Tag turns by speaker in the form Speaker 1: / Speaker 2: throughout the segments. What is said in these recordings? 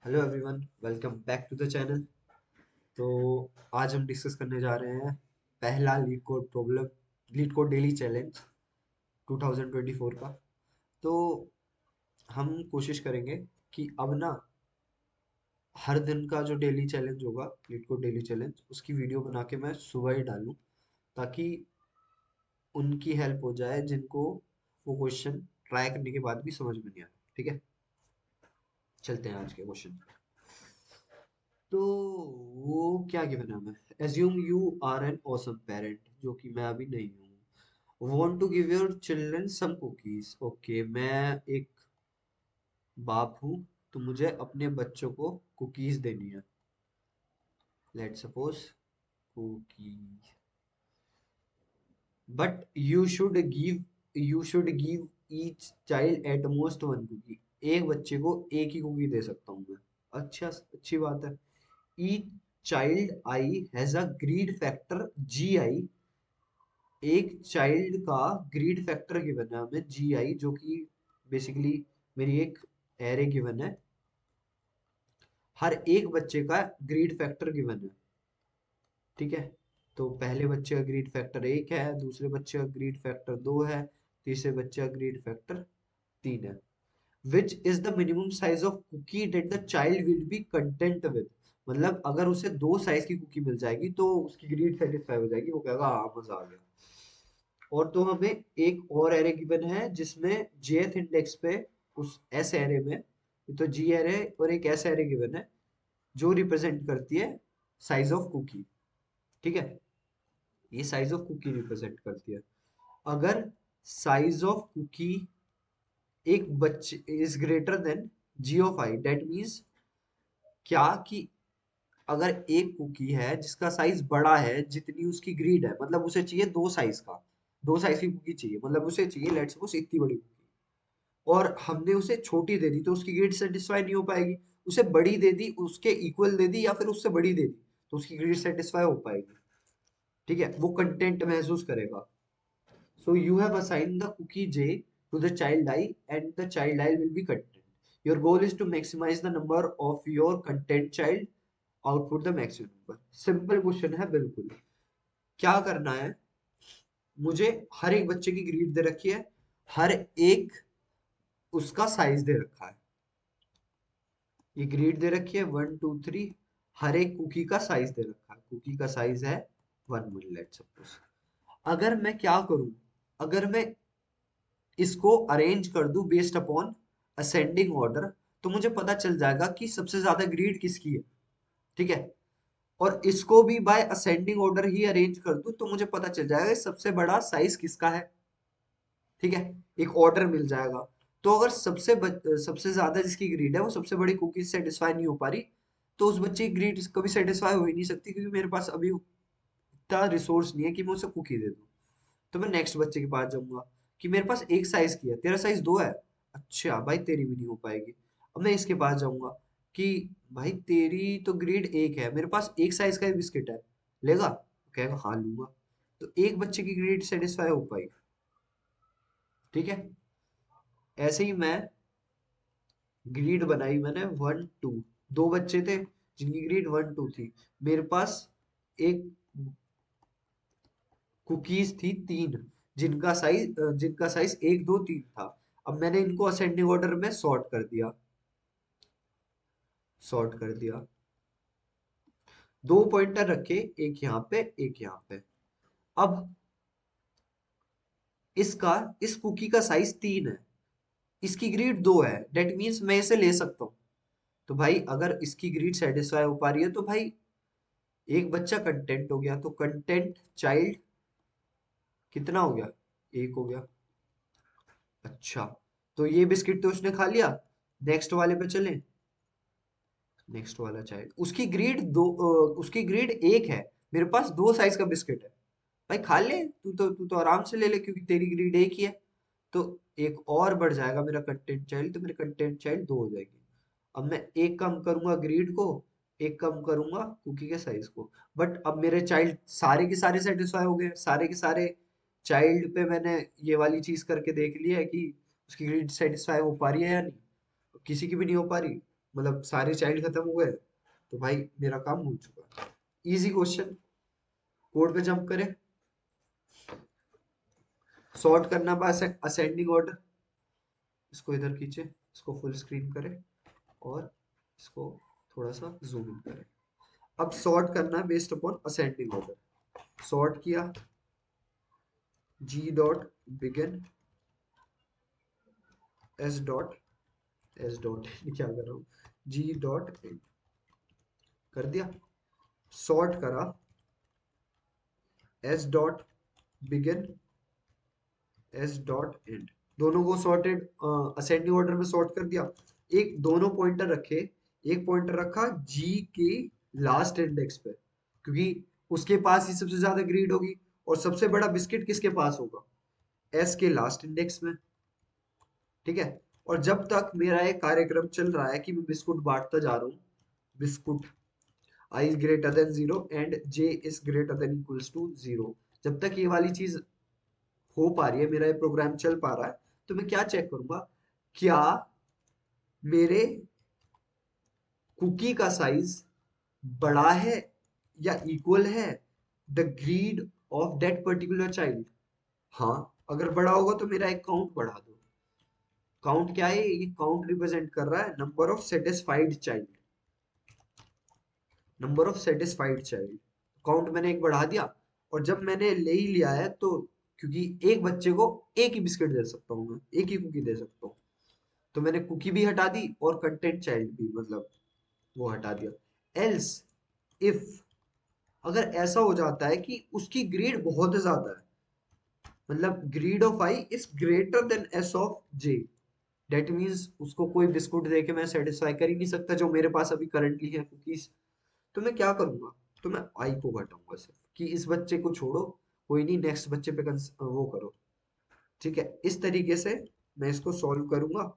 Speaker 1: Hello everyone, welcome back to the channel. तो आज हम डिस्कस करने जा रहे हैं पहला लीड कोड डेली चैलेंज 2024 का। तो हम कोशिश करेंगे कि अब ना हर दिन का जो डेली चैलेंज होगा, लीड कोड डेली चैलेंज, उसकी वीडियो बना के मैं सुबह ही डालूं, ताकि उनकी हेल्प हो जाए जिनको वो क्वेश्चन ट्राई करने के बाद भी समझ में नहीं आया। ठीक है, चलते हैं आज के क्वेश्चन। तो वो क्या गिवन है हमें? Assume you are an awesome parent, जो कि मैं अभी नहीं हूँ। Want to give your children some cookies. Okay, मैं एक बाप हूँ, तो मुझे अपने बच्चों को कुकीज देनी है। Let's suppose cookies, but you should give each child at most one cookie. एक बच्चे को एक ही कुकी दे सकता हूँ मैं। अच्छा, अच्छी बात है। Each child I has a greed factor G I. एक चाइल्ड का ग्रीड फैक्टर गिवन है हमें जी आई, जो कि बेसिकली मेरी एक एरे गिवन है। हर एक बच्चे का ग्रीड फैक्टर गिवन है। ठीक है, तो पहले बच्चे का ग्रीड फैक्टर एक है, दूसरे बच्चे का ग्रीड फैक्टर दो है, तीसरे बच्चे का ग्रीड फैक्टर तीन है। Which is the minimum size of cookie that the child will be content with. मतलब अगर उसे दो साइज की कुकी मिल जाएगी तो उसकी ग्रीड सेटिस्फाई हो जाएगी, वो कहेगा हाँ मजा आ गया। और तो हमें एक और एरे गिवन है जिसमें jth इंडेक्स पे, उस एस एरे में, ये तो जी एरे और एक एस एरे गिवन है जो रिप्रेजेंट करती है साइज ऑफ कुकी। ठीक है, ये साइज ऑफ कुकी रिप्रेजेंट करती है। अगर साइज ऑफ कुकी एक बच्चे is greater than G of I, that means क्या कि अगर एक कुकी है जिसका साइज बड़ा है जितनी उसकी ग्रीड है, मतलब उसे चाहिए दो साइज का, दो साइज की कुकी चाहिए, मतलब उसे चाहिए लेट्स सपोज इतनी बड़ी कुकी, और हमने उसे छोटी दे दी तो उसकी ग्रिड सेटिस्फाई नहीं हो पाएगी। उसे बड़ी दे दी, उसके इक्वल दे दी या फिर उससे बड़ी दे दी, तो उसकी ग्रिड सेटिस्फाई हो पाएगी। ठीक है, वो कंटेंट महसूस करेगा। So you have assign the cookie J to the child I and the child I will be content. Your goal is to maximize the number of your content child, output the maximum number. Simple question है बिल्कुल। क्या करना है, मुझे हर एक बच्चे की grid दे रखी है, हर एक उसका साइज दे रखा है। ये ग्रिड दे रखी है 1 2 3। हर एक कुकी का साइज दे रखा है, कुकी का साइज है 1 1, लेट सपोज। अगर मैं क्या करूं, अगर मैं इसको अरेंज कर दूं बेस्ड अपॉन असेंडिंग ऑर्डर, तो मुझे पता चल जाएगा कि सबसे ज्यादा ग्रीड किसकी है। ठीक है, और इसको भी बाय असेंडिंग ऑर्डर ही अरेंज कर दूं तो मुझे पता चल जाएगा कि सबसे बड़ा साइज किसका है। ठीक है, एक ऑर्डर मिल जाएगा। तो अगर सबसे ज्यादा जिसकी ग्रीड है वो सबसे बड़ी कुकी सेटिस्फाई नहीं हो पा रही, तो उस बच्चे की ग्रीड कभी सेटिस्फाई हो ही नहीं सकती, क्योंकि मेरे पास अभी इतना रिसोर्स नहीं है कि मैं उसे कुकी दे दूं। तो मैं नेक्स्ट बच्चे के पास जाऊंगा कि मेरे पास एक साइज की है, तेरा साइज दो है। अच्छा भाई, तेरी भी नहीं हो पाएगी। अब मैं इसके पास जाऊंगा कि भाई तेरी तो ग्रेड एक है, मेरे पास एक साइज का ही बिस्किट है, लेगा? कहेगा हाँ लूंगा। तो एक बच्चे की ग्रेड सेटिस्फाई हो पाई। ठीक है, ऐसे ही मैं ग्रीड बनाई मैंने 1 2। दो बच्चे थे जिनकी ग्रीड 1 2 थी। मेरे पास एक कुकीज थी तीन, जिनका साइज 1 2 3 था। अब मैंने इनको असेंडिंग ऑर्डर में सॉर्ट कर दिया। दो पॉइंटर रखे, एक यहाँ पे एक यहाँ पे। अब इसका इस कुकी का साइज 3 है, इसकी ग्रीड 2 है, डेट मीन्स मैं इसे ले सकता हूँ। तो भाई अगर इसकी ग्रीड सेटिस्फाई हो पा रही है तो भाई एक बच्चा कंटेंट हो गया, तो कंटेंट चाइल्ड कितना हो गया? एक हो गया। अच्छा, तो ये बिस्किट तो उसने खा लिया। नेक्स्ट वाले पे चलें। नेक्स्ट वाला चाइल्ड, उसकी ग्रेड एक है, मेरे पास दो साइज का बिस्किट है। भाई खा ले, तू तो आराम से ले ले, क्योंकि तेरी ग्रेड एक ही है। तो एक और बढ़ जाएगा मेरा कंटेंट चाइल्ड, तो मेरे कंटेंट चाइल्ड दो हो जाएगी। अब मैं एक कम करूंगा ग्रेड को, एक कम करूंगा कुकी के साइज को। बट अब मेरे चाइल्ड सारे के सारे सेटिस्फाई हो गए, सारे के सारे चाइल्ड पे मैंने ये वाली चीज करके देख लिया है कि उसकी ग्रेड सेटिस्फाई हो पा रही है या नहीं। किसी की भी नहीं हो पा रही। मतलब सारे चाइल्ड खत्म हो गए, तो भाई मेरा काम हो चुका। Easy question. कोड पे जंप करें। सॉर्ट करना बस असेंडिंग ऑर्डर। इसको इधर खींचे, इसको फुल स्क्रीन करें और इसको थोड़ा सा जूम इन करें। अब सॉर्ट करना है based upon ascending order. Sort किया, G dot begin S dot, S dot क्या कर रहा हूँ, जी डॉट कर दिया। सॉर्ट करा, S dot begin S dot and, दोनों को सॉर्टेड असेंडिंग ऑर्डर में सॉर्ट कर दिया। एक दोनों पॉइंटर रखे, एक पॉइंटर रखा जी के लास्ट इंडेक्स पे, क्योंकि उसके पास ही सबसे ज्यादा ग्रीड होगी, और सबसे बड़ा बिस्किट किसके पास होगा, एस के लास्ट इंडेक्स में। ठीक है। और जब तक मेरा एक कार्यक्रम चल रहा है कि मैं बिस्कुट बांटता जा रहा हूँ, biscuit I is greater than zero and J is greater than equals to zero, जब तक ये वाली चीज हो पा रही है, मेरा ये प्रोग्राम चल पा रहा है, तो मैं क्या चेक करूंगा, क्या मेरे कुकी का साइज बड़ा है या इक्वल है the greed of that particular child. हाँ, अगर बड़ा होगा तो मेरा एक काउंट बढ़ा दो। काउंट क्या है, ये काउंट रिप्रेजेंट कर रहा है number of satisfied child, number of satisfied child. Count मैंने एक बढ़ा दिया, और जब मैंने ले ही लिया है तो, क्योंकि एक बच्चे को एक ही बिस्किट दे सकता हूँ मैं, एक ही कुकी दे सकता हूँ, तो मैंने कुकी भी हटा दी और कंटेंट चाइल्ड भी, मतलब वो हटा दिया। एल्स इफ, अगर ऐसा हो जाता है कि उसकी ग्रेड बहुत ज्यादा है, मतलब grade of I is greater then S of J, that means उसको कोई बिस्कुट दे के मैं सेटिस्फाई कर ही नहीं सकता जो मेरे पास अभी करंटली है कुकीज, तो मैं क्या करूंगा, तो मैं आई को घटाऊंगा सिर्फ, कि इस बच्चे को छोड़ो, कोई नहीं, नेक्स्ट बच्चे पे वो करो। ठीक है, इस तरीके से मैं इसको सॉल्व करूंगा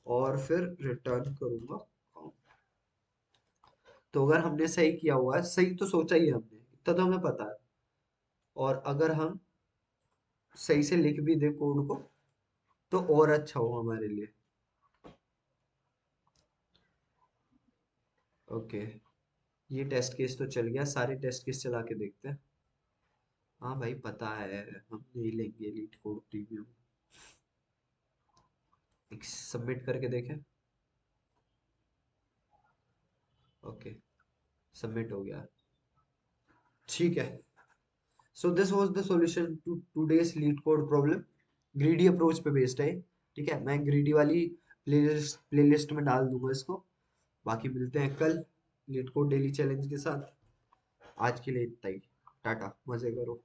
Speaker 1: और फिर रिटर्न करूंगा। तो अगर हमने सही किया हुआ है, सही तो सोचा ही है हमने, इतना तो हमें पता है, और अगर हम सही से लिख भी दे कोड को, तो और अच्छा हो हमारे लिए। ओके, ये टेस्ट केस तो चल गया, सारे टेस्ट केस चला के देखते हैं। हाँ भाई पता है, हम नहीं लेंगे लीड कोड प्रीमियम। एक सबमिट करके देखें। ओके, सबमिट हो गया। ठीक है। So this was the solution to today's LeetCode problem. Greedy approach पे बेस्ड है। ठीक है, मैं ग्रीडी वाली प्लेलिस्ट में डाल दूंगा इसको। बाकी मिलते हैं कल लीड कोड डेली चैलेंज के साथ। आज के लिए इतना ही। टाटा, मजे करो।